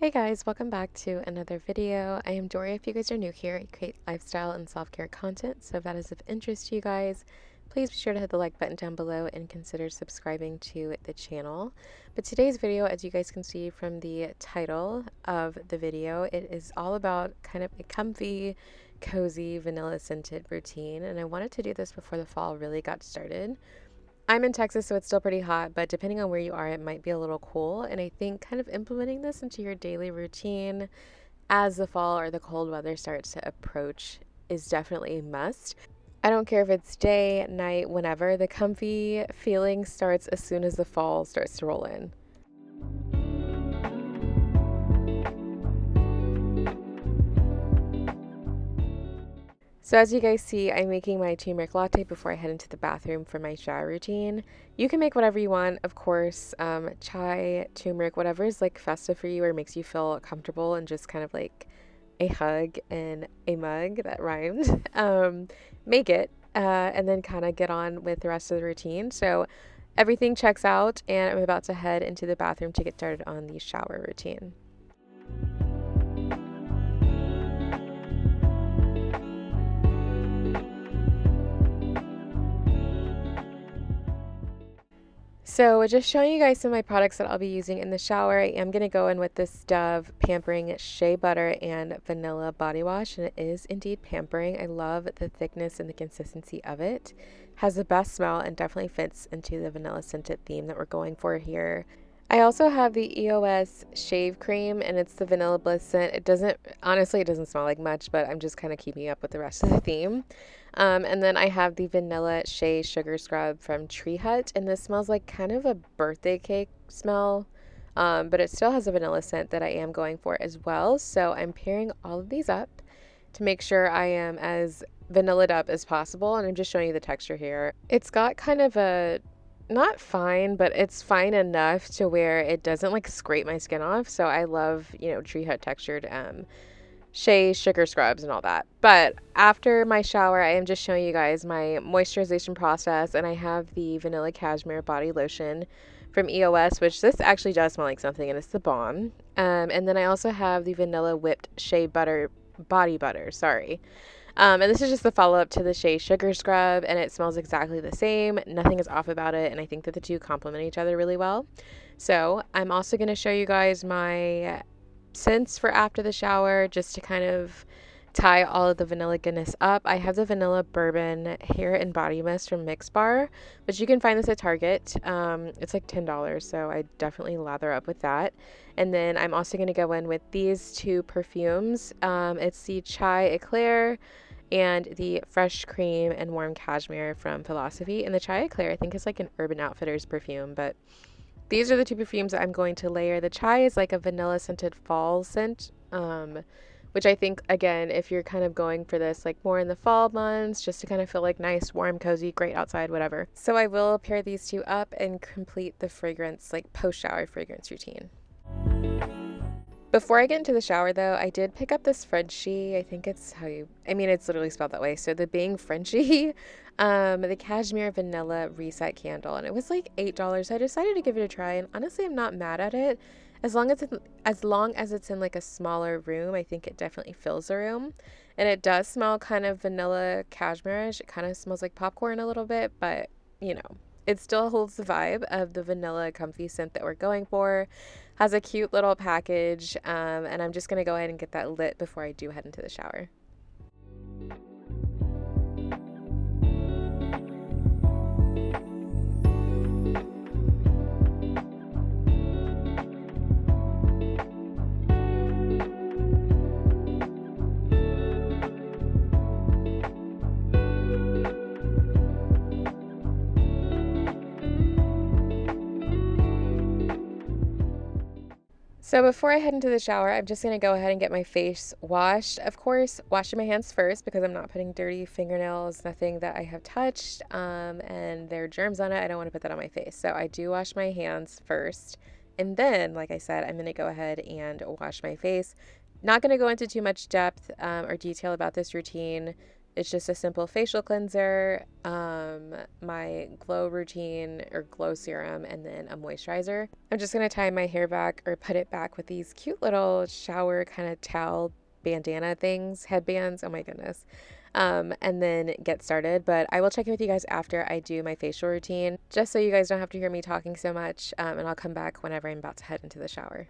Hey guys, welcome back to another video. I am Doria. If you guys are new here, I create lifestyle and self-care content, so if that is of interest to you guys, please be sure to hit the like button down below and consider subscribing to the channel. But today's video, as you guys can see from the title of the video, it is all about kind of a comfy, cozy, vanilla scented routine, and I wanted to do this before the fall really got started. I'm in Texas, so it's still pretty hot, but depending on where you are, it might be a little cool. And I think kind of implementing this into your daily routine as the fall or the cold weather starts to approach is definitely a must. I don't care if it's day, night, whenever, the comfy feeling starts as soon as the fall starts to roll in. So as you guys see, I'm making my turmeric latte before I head into the bathroom for my shower routine. You can make whatever you want, of course, chai, turmeric, whatever is like festive for you or makes you feel comfortable and just kind of like a hug in a mug, that rhymed. Make it and then kind of get on with the rest of the routine. So everything checks out and I'm about to head into the bathroom to get started on the shower routine. So just showing you guys some of my products that I'll be using in the shower. I am going to go in with this Dove Pampering Shea Butter and Vanilla Body Wash, and it is indeed pampering. I love the thickness and the consistency of it. Has the best smell and definitely fits into the vanilla scented theme that we're going for here. I also have the EOS Shave Cream, and it's the Vanilla Bliss scent. It doesn't smell like much, but I'm just kind of keeping up with the rest of the theme. And then I have the Vanilla Shea Sugar Scrub from Tree Hut, and this smells like kind of a birthday cake smell, but it still has a vanilla scent that I am going for as well. So I'm pairing all of these up to make sure I am as vanilla'd up as possible, and I'm just showing you the texture here. It's got kind of a not fine, but it's fine enough to where it doesn't like scrape my skin off. So I love, Tree Hut textured Shea sugar scrubs and all that. But after my shower, I am just showing you guys my moisturization process, and I have the Vanilla Cashmere Body Lotion from EOS, which this actually does smell like something, and it's the bomb. And then I also have the Vanilla Whipped Shea Butter Body Butter, sorry. And this is just the follow-up to the Shea Sugar Scrub, and it smells exactly the same. Nothing is off about it, and I think that the two complement each other really well. So I'm also going to show you guys my scents for after the shower, just to kind of tie all of the vanilla goodness up. I have the Vanilla Bourbon Hair and Body Mist from Mix Bar, but you can find this at Target. It's like $10, so I definitely lather up with that. And then I'm also going to go in with these two perfumes. It's the Chai Eclair and the Fresh Cream and Warm Cashmere from Philosophy. And the Chai Eclair, I think, is like an Urban Outfitters perfume, but these are the two perfumes that I'm going to layer. The Chai is like a vanilla scented fall scent, which I think, again, if you're kind of going for this like more in the fall months, just to kind of feel like nice, warm, cozy, great outside, whatever. So I will pair these two up and complete the fragrance, like post-shower fragrance routine. Before I get into the shower, though, I did pick up this Frenchie. I think it's it's literally spelled that way. So the Bing Frenchie, the Cashmere Vanilla Reset Candle, and it was like $8. So I decided to give it a try, and honestly, I'm not mad at it. As long as it's in like a smaller room, I think it definitely fills the room, and it does smell kind of vanilla cashmere-ish. It kind of smells like popcorn a little bit, but it still holds the vibe of the vanilla comfy scent that we're going for. Has a cute little package, and I'm just going to go ahead and get that lit before I do head into the shower. So before I head into the shower, I'm just going to go ahead and get my face washed. Of course, washing my hands first because I'm not putting dirty fingernails, nothing that I have touched, and there are germs on it. I don't want to put that on my face. So I do wash my hands first. And then, like I said, I'm going to go ahead and wash my face. Not going to go into too much depth or detail about this routine It's just a simple facial cleanser, my glow routine or glow serum, and then a moisturizer. I'm just going to tie my hair back or put it back with these cute little shower kind of towel bandana things, headbands. Oh my goodness. And then get started. But I will check in with you guys after I do my facial routine, just so you guys don't have to hear me talking so much. And I'll come back whenever I'm about to head into the shower.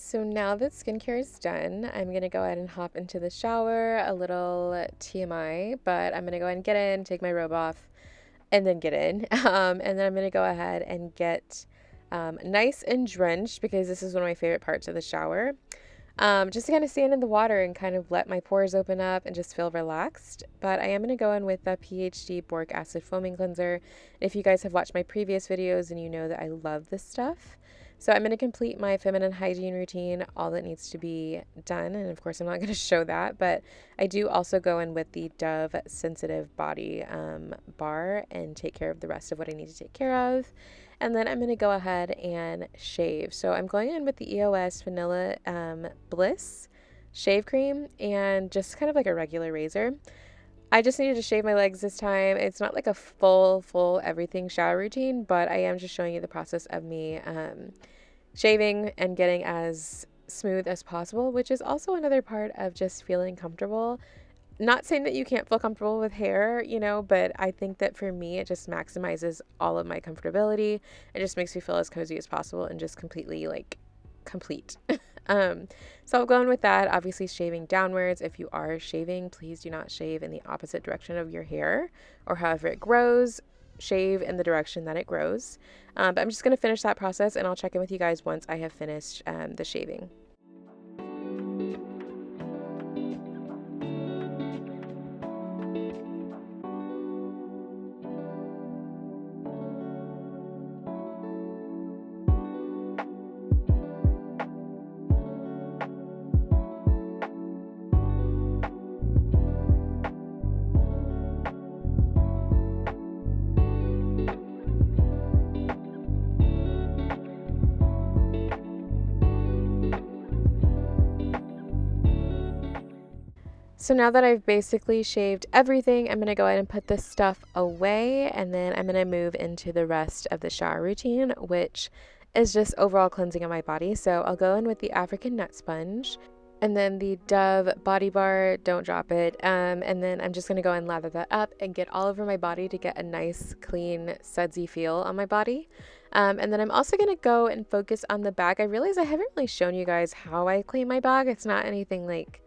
So now that skincare is done, I'm going to go ahead and hop into the shower. A little TMI, but I'm going to go ahead and get in, take my robe off, and then get in. And then I'm going to go ahead and get nice and drenched, because this is one of my favorite parts of the shower. Just to kind of stand in the water and kind of let my pores open up and just feel relaxed. But I am going to go in with the PhD Boric Acid Foaming Cleanser. If you guys have watched my previous videos, then you know that I love this stuff. So I'm going to complete my feminine hygiene routine, all that needs to be done. And of course, I'm not going to show that, but I do also go in with the Dove Sensitive Body Bar and take care of the rest of what I need to take care of. And then I'm going to go ahead and shave. So I'm going in with the EOS Vanilla Bliss Shave Cream and just kind of like a regular razor. I just needed to shave my legs this time. It's not like a full everything shower routine, but I am just showing you the process of me shaving and getting as smooth as possible, which is also another part of just feeling comfortable. Not saying that you can't feel comfortable with hair, you know, but I think that for me, it just maximizes all of my comfortability. It just makes me feel as cozy as possible and just completely like complete. So I'll go in with that, obviously shaving downwards. If you are shaving, please do not shave in the opposite direction of your hair or however it grows. Shave in the direction that it grows. But I'm just going to finish that process and I'll check in with you guys once I have finished the shaving. So now that I've basically shaved everything, I'm going to go ahead and put this stuff away, and then I'm going to move into the rest of the shower routine, which is just overall cleansing of my body. So I'll go in with the African Nut Sponge and then the Dove Body Bar, don't drop it. And then I'm just going to go and lather that up and get all over my body to get a nice, clean, sudsy feel on my body. And then I'm also going to go and focus on the back. I realize I haven't really shown you guys how I clean my back. It's not anything like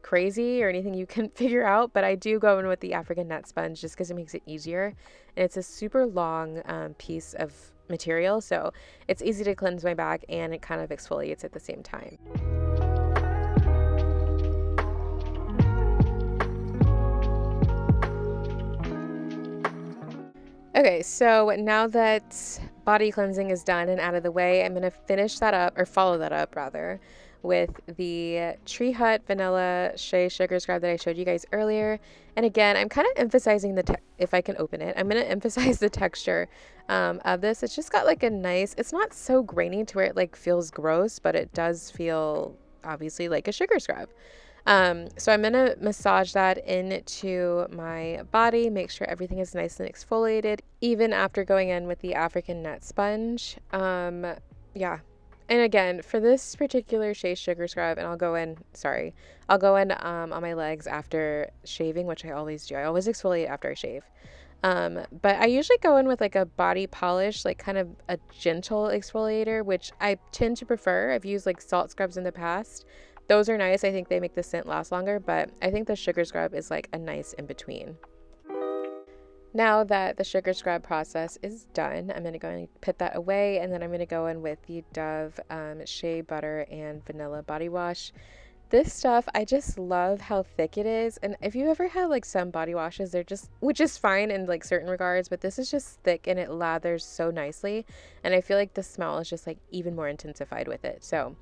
crazy or anything you can figure out, but I do go in with the African Nut Sponge just because it makes it easier, and it's a super long piece of material, so it's easy to cleanse my back and it kind of exfoliates at the same time. Okay, so now that body cleansing is done and out of the way, I'm going to finish that up, or follow that up rather, with the Tree Hut Vanilla Shea Sugar Scrub that I showed you guys earlier. And again, I'm kind of emphasizing if I can open it, I'm going to emphasize the texture of this. It's just got like a nice, it's not so grainy to where it like feels gross, but it does feel obviously like a sugar scrub. So I'm going to massage that into my body, make sure everything is nice and exfoliated, even after going in with the African Nut Sponge. Yeah. And again, for this particular Shea Sugar Scrub, and I'll go in on my legs after shaving, which I always do. I always exfoliate after I shave. But I usually go in with like a body polish, like kind of a gentle exfoliator, which I tend to prefer. I've used like salt scrubs in the past, those are nice. I think they make the scent last longer, but I think the sugar scrub is like a nice in between. Now that the sugar scrub process is done, I'm going to go and put that away, and then I'm going to go in with the Dove Shea Butter and Vanilla Body Wash. This stuff, I just love how thick it is. And if you ever had like some body washes, they're just, which is fine in like certain regards, but this is just thick and it lathers so nicely. And I feel like the smell is just like even more intensified with it. So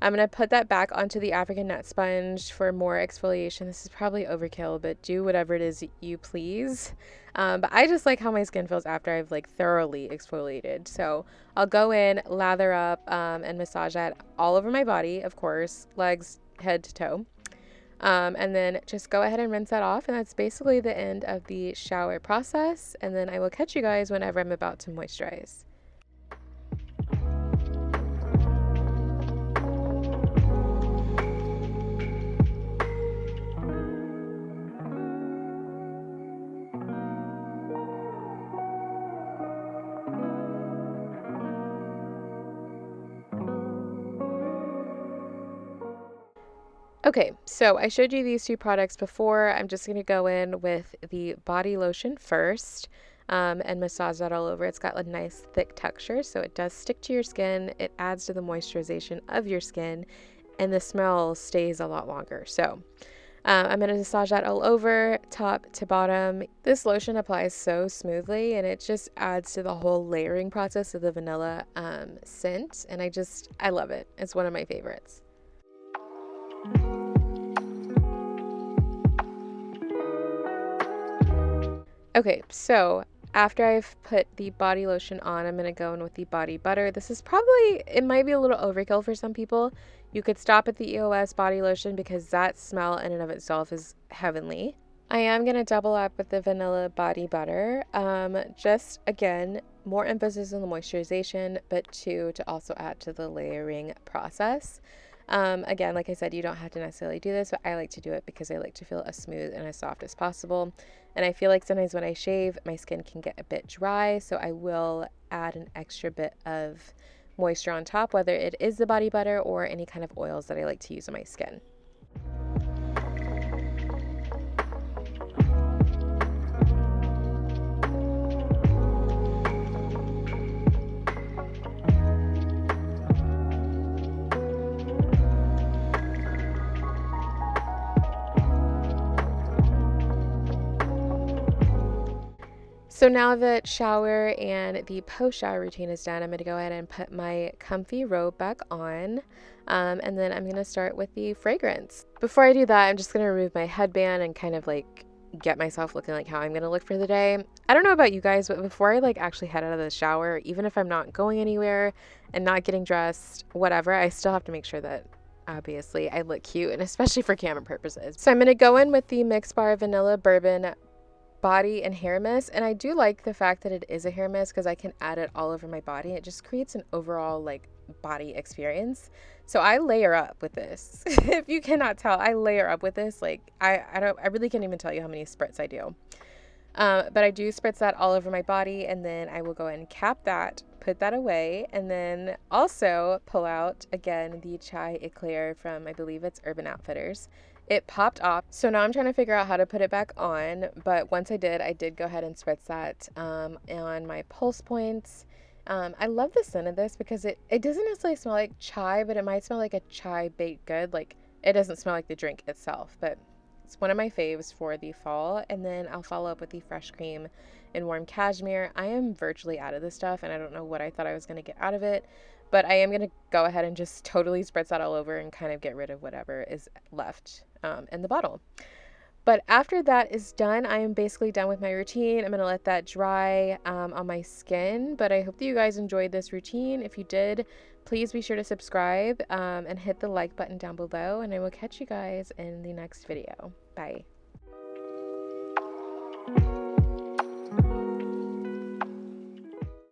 I'm going to put that back onto the African nut sponge for more exfoliation. This is probably overkill, but do whatever it is you please. But I just like how my skin feels after I've like thoroughly exfoliated. So I'll go in, lather up, and massage that all over my body, of course, legs, head to toe. And then just go ahead and rinse that off. And that's basically the end of the shower process. And then I will catch you guys whenever I'm about to moisturize. Okay, so I showed you these two products before. I'm just going to go in with the body lotion first and massage that all over. It's got a nice thick texture, so it does stick to your skin. It adds to the moisturization of your skin, and the smell stays a lot longer. So I'm going to massage that all over, top to bottom. This lotion applies so smoothly, and it just adds to the whole layering process of the vanilla scent, and I love it. It's one of my favorites. Okay, so after I've put the body lotion on, I'm going to go in with the body butter. This is probably, it might be a little overkill for some people. You could stop at the EOS body lotion because that smell in and of itself is heavenly. I am going to double up with the vanilla body butter. Just again, more emphasis on the moisturization, but to also add to the layering process. Again, like I said, you don't have to necessarily do this, but I like to do it because I like to feel as smooth and as soft as possible. And I feel like sometimes when I shave, my skin can get a bit dry, so I will add an extra bit of moisture on top, whether it is the body butter or any kind of oils that I like to use on my skin. So now that shower and the post-shower routine is done, I'm going to go ahead and put my comfy robe back on, and then I'm going to start with the fragrance. Before I do that, I'm just going to remove my headband and kind of like get myself looking like how I'm going to look for the day. I don't know about you guys, but before I like actually head out of the shower, even if I'm not going anywhere and not getting dressed, whatever, I still have to make sure that obviously I look cute, and especially for camera purposes. So I'm going to go in with the Mix Bar Vanilla Bourbon body and hair mist, and I do like the fact that it is a hair mist because I can add it all over my body. It just creates an overall like body experience. So I layer up with this. If you cannot tell, I layer up with this. Like I really can't even tell you how many spritz I do. But I do spritz that all over my body, and then I will go and cap that, put that away, and then also pull out again the Chai Eclair from, I believe it's Urban Outfitters. It popped off, so now I'm trying to figure out how to put it back on, but once I did go ahead and spritz that on my pulse points. I love the scent of this because it doesn't necessarily smell like chai, but it might smell like a chai baked good. Like, it doesn't smell like the drink itself, but it's one of my faves for the fall. And then I'll follow up with the Fresh Cream in Warm Cashmere. I am virtually out of this stuff, and I don't know what I thought I was going to get out of it, but I am going to go ahead and just totally spritz that all over and kind of get rid of whatever is left in the bottle. But after that is done, I am basically done with my routine. I'm going to let that dry on my skin. But I hope that you guys enjoyed this routine. If you did, please be sure to subscribe and hit the like button down below. And I will catch you guys in the next video. Bye.